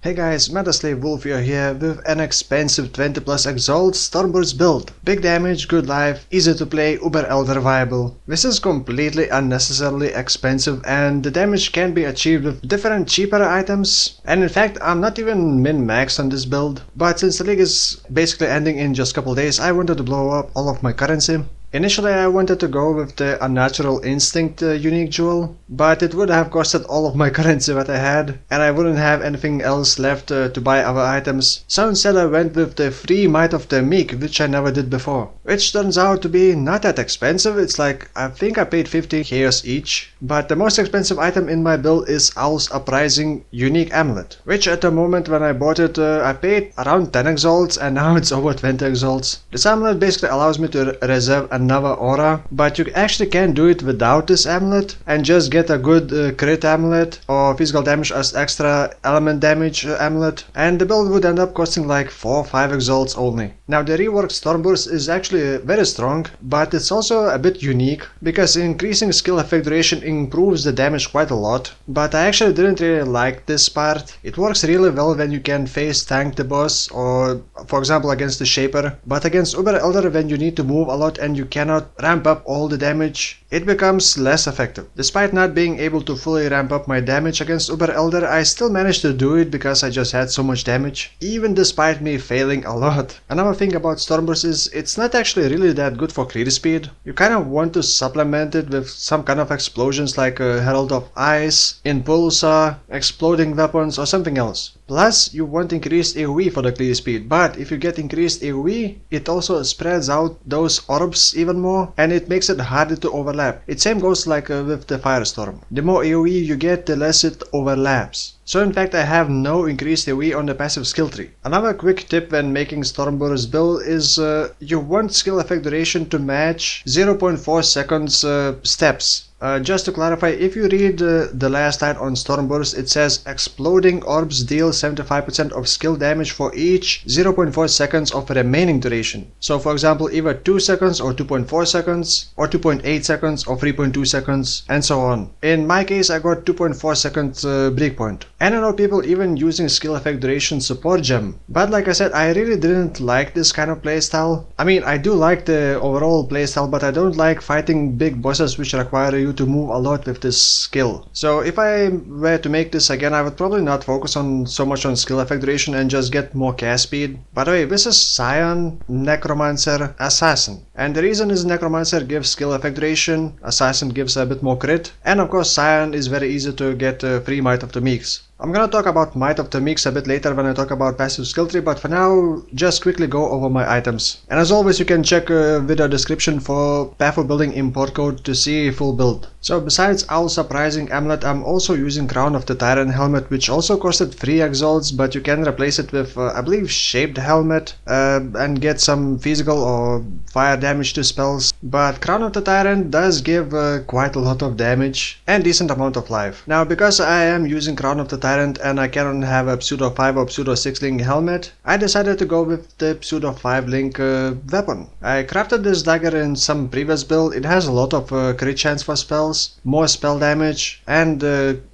Hey guys, Slave Woolfio here with an expensive 20 plus exalt Storm Burst build. Big damage, good life, easy to play, uber elder viable. This is completely unnecessarily expensive and the damage can be achieved with different cheaper items. And in fact, I'm not even min-maxed on this build. But since the league is basically ending in just a couple days, I wanted to blow up all of my currency. Initially I wanted to go with the Unnatural Instinct unique jewel, but it would have costed all of my currency that I had, and I wouldn't have anything else left to buy other items. So instead I went with the free Might of the Meek, which I never did before. Which turns out to be not that expensive, it's like, I think I paid 50 chaos each. But the most expensive item in my build is Owl's Uprising unique amulet, which at the moment when I bought it I paid around 10 exalts and now it's over 20 exalts. This amulet basically allows me to reserve another aura, but you actually can do it without this amulet and just get a good crit amulet or physical damage as extra element damage amulet, and the build would end up costing like 4 or 5 exalts only. Now the reworked Storm Burst is actually very strong, but it's also a bit unique because increasing skill effect duration improves the damage quite a lot, but I actually didn't really like this part. It works really well when you can face tank the boss or for example against the Shaper, but against Uber Elder when you need to move a lot and you cannot ramp up all the damage, it becomes less effective. Despite not being able to fully ramp up my damage against Uber Elder, I still managed to do it because I just had so much damage, even despite me failing a lot. Another thing about Storm Burst is it's not actually really that good for clear speed. You kind of want to supplement it with some kind of explosions like Herald of Ice, Impulsa, exploding weapons or something else. Plus, you want increased AoE for the clear speed, but if you get increased AoE, it also spreads out those orbs even more and it makes it harder to overlap. It same goes like with the Firestorm. The more AoE you get, the less it overlaps. So in fact I have no increased AoE on the passive skill tree. Another quick tip when making Storm Burst build is you want skill effect duration to match 0.4 seconds steps. Just to clarify, if you read the last line on Storm Burst, it says exploding orbs deal 75% of skill damage for each 0.4 seconds of remaining duration. So for example, either 2 seconds or 2.4 seconds or 2.8 seconds or 3.2 seconds and so on. In my case I got 2.4 seconds breakpoint. And I know people even using skill effect duration support gem. But like I said, I really didn't like this kind of playstyle. I mean, I do like the overall playstyle, but I don't like fighting big bosses which require you to move a lot with this skill. So if I were to make this again, I would probably not focus on so much on skill effect duration and just get more cast speed. By the way, this is Scion, Necromancer, Assassin. And the reason is Necromancer gives skill effect duration, Assassin gives a bit more crit, and of course Scion is very easy to get free Might of the Meeks. I'm gonna talk about Might of the Meeks a bit later when I talk about passive skill tree, but for now, just quickly go over my items. And as always, you can check video description for path of building import code to see full build. So besides Owl's Uprising amulet, I'm also using Crown of the Tyrant helmet, which also costed 3 exalts, but you can replace it with, I believe, Shaped helmet and get some physical or fire damage to spells. But Crown of the Tyrant does give quite a lot of damage and decent amount of life. Now, because I am using Crown of the Tyrant and I cannot have a Pseudo 5 or Pseudo 6 link helmet, I decided to go with the Pseudo 5 link weapon. I crafted this dagger in some previous build. It has a lot of crit chance for spells, more spell damage and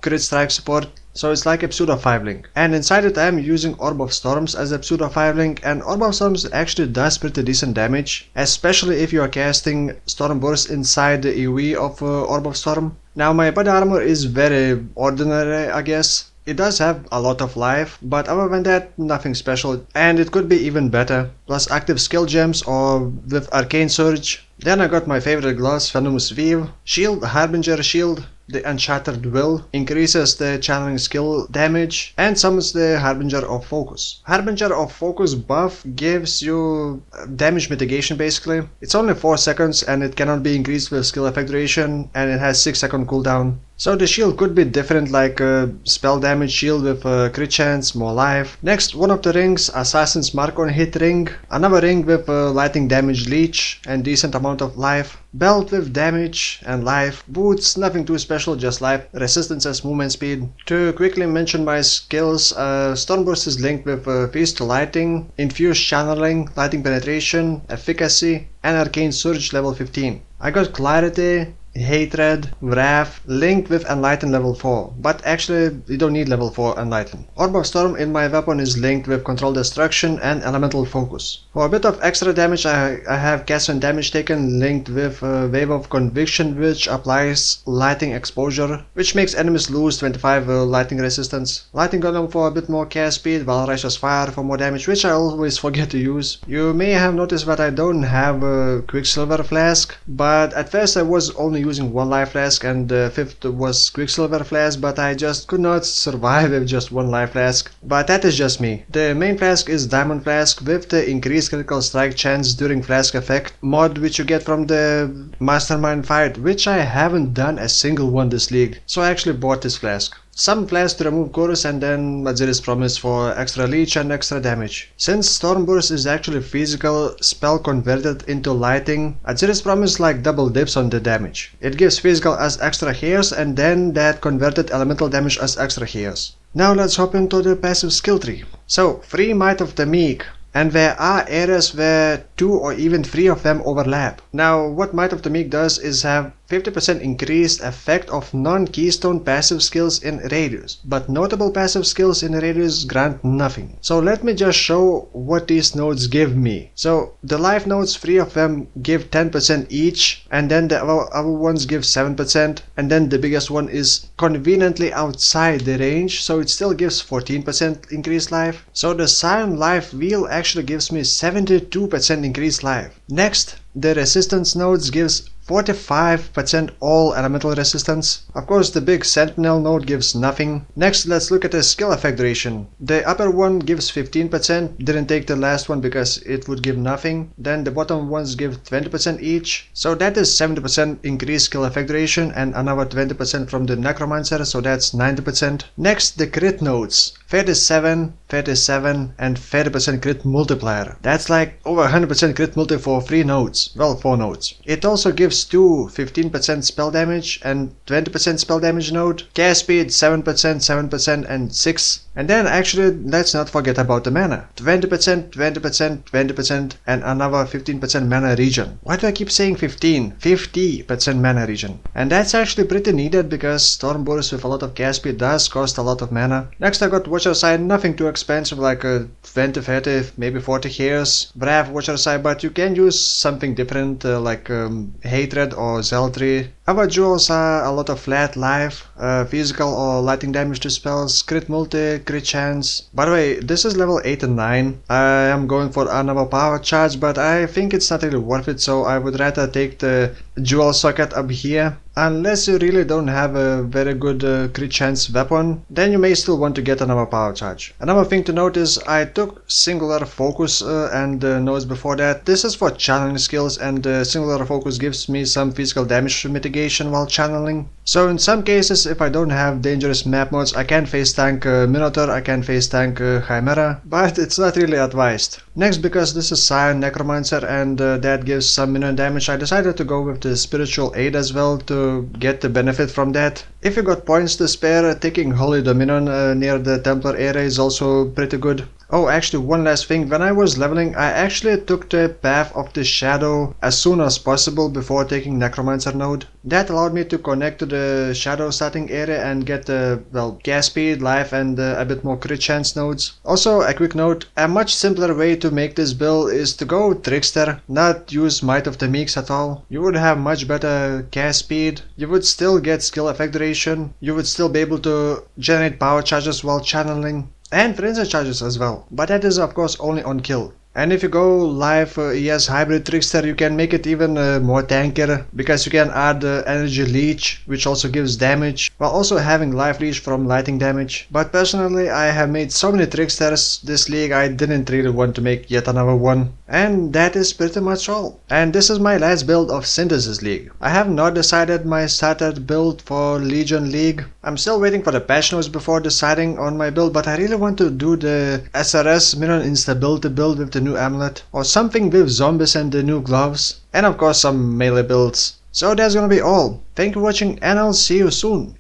crit strike support. So it's like a Pseudo 5 link. And inside it I am using Orb of Storms as a Pseudo 5 link, and Orb of Storms actually does pretty decent damage, especially if you are casting Storm Burst inside the AoE of Orb of Storm. Now my body armor is very ordinary, I guess. It does have a lot of life, but other than that, nothing special, and it could be even better. Plus active skill gems or with Arcane Surge. Then I got my favorite gloves, Fenumus Weave, Shield, Harbinger Shield, the Uncharted Will, increases the channeling skill damage, and summons the Harbinger of Focus. Harbinger of Focus buff gives you damage mitigation basically. It's only 4 seconds and it cannot be increased with skill effect duration, and it has 6-second cooldown. So the shield could be different, like spell damage shield with crit chance, more life. Next, one of the rings, Assassin's Mark on Hit ring. Another ring with lightning damage leech and decent amount of life. Belt with damage and life. Boots, nothing too special, just life. Resistance as movement speed. To quickly mention my skills, Storm Burst is linked with phys to lighting, infused channeling, lighting penetration, efficacy, and arcane surge level 15. I got clarity, Hatred, Wrath, linked with Enlighten level 4, but actually you don't need level 4 Enlighten. Orb of Storm in my weapon is linked with Control Destruction and Elemental Focus. For a bit of extra damage I have Cast and Damage Taken linked with Wave of Conviction, which applies Lighting Exposure, which makes enemies lose 25 Lighting Resistance. Lighting Golem for a bit more cast speed, while Righteous Fire for more damage, which I always forget to use. You may have noticed that I don't have a Quicksilver Flask, but at first I was only using one life flask and the fifth was Quicksilver Flask, but I just could not survive with just one life flask. But that is just me. The main flask is Diamond Flask with the increased critical strike chance during flask effect mod, which you get from the Mastermind fight, which I haven't done a single one this league, so I actually bought this flask. Some flask to remove chorus and then Atziri's Promise for extra leech and extra damage. Since Storm Burst is actually physical spell converted into lighting, Atziri's Promise like double dips on the damage. It gives physical as extra heals and then that converted elemental damage as extra heals. Now let's hop into the passive skill tree. So, Free Might of the Meek. And there are areas where 2 or even 3 of them overlap. Now, what Might of the Meek does is have 50% increased effect of non-keystone passive skills in radius, but notable passive skills in radius grant nothing. So let me just show what these nodes give me. So the life nodes, 3 of them give 10% each, and then the other ones give 7%, and then the biggest one is conveniently outside the range, so it still gives 14% increased life. So the Scion life wheel actually gives me 72% increased life. Next, the resistance nodes gives 45% all elemental resistance. Of course, the big sentinel node gives nothing. Next, let's look at the skill effect duration. The upper one gives 15%, didn't take the last one because it would give nothing. Then the bottom ones give 20% each, so that is 70% increased skill effect duration and another 20% from the Necromancer, so that's 90%. Next, the crit nodes. 37, 37 and 30% crit multiplier. That's like over 100% crit multi for 3 nodes. Well, 4 nodes. It also gives 2 15% spell damage and 20% spell damage node. Cast speed 7%, 7% and 6. And then actually let's not forget about the mana. 20%, 20%, 20% and another 15% mana regen. Why do I keep saying 15? 50% mana regen. And that's actually pretty needed because Storm Burst with a lot of cast speed does cost a lot of mana. Next I got Watcher Side, nothing too expensive, like 20, 30, maybe 40 hairs. Brave Watcher Side, but you can use something different like Hatred or Zealotry. Other jewels are a lot of flat life, physical or lighting damage to spells, crit multi, crit chance. By the way, this is level 8 and 9. I am going for another power charge, but I think it's not really worth it, so I would rather take the jewel socket up here. Unless you really don't have a very good crit chance weapon, then you may still want to get another power charge. Another thing to note is I took Singular Focus and nodes before that. This is for channeling skills, and Singular Focus gives me some physical damage mitigation while channeling. So in some cases, if I don't have dangerous map modes, I can face tank Minotaur, I can face tank Chimera, but it's not really advised. Next, because this is Scion Necromancer and that gives some minion damage, I decided to go with the Spiritual Aid as well to get the benefit from that. If you got points to spare, taking Holy Dominion near the Templar area is also pretty good. Oh, actually one last thing, when I was leveling, I actually took the Path of the Shadow as soon as possible before taking Necromancer node. That allowed me to connect to the Shadow starting area and get well, cast speed, life and a bit more crit chance nodes. Also, a quick note, a much simpler way to make this build is to go Trickster, not use Might of the Meeks at all. You would have much better cast speed, you would still get skill effect duration, you would still be able to generate power charges while channeling, and frenzy charges as well, but that is of course only on kill. And if you go live ES Hybrid Trickster, you can make it even more tankier, because you can add Energy Leech, which also gives damage, while also having Life Leech from lighting damage. But personally, I have made so many Tricksters this league, I didn't really want to make yet another one. And that is pretty much all. And this is my last build of Synthesis League. I have not decided my started build for Legion League. I'm still waiting for the patch notes before deciding on my build, but I really want to do the SRS Minion Instability build with the new amulet, or something with zombies and the new gloves, and of course some melee builds. So that's gonna be all. Thank you for watching and I'll see you soon.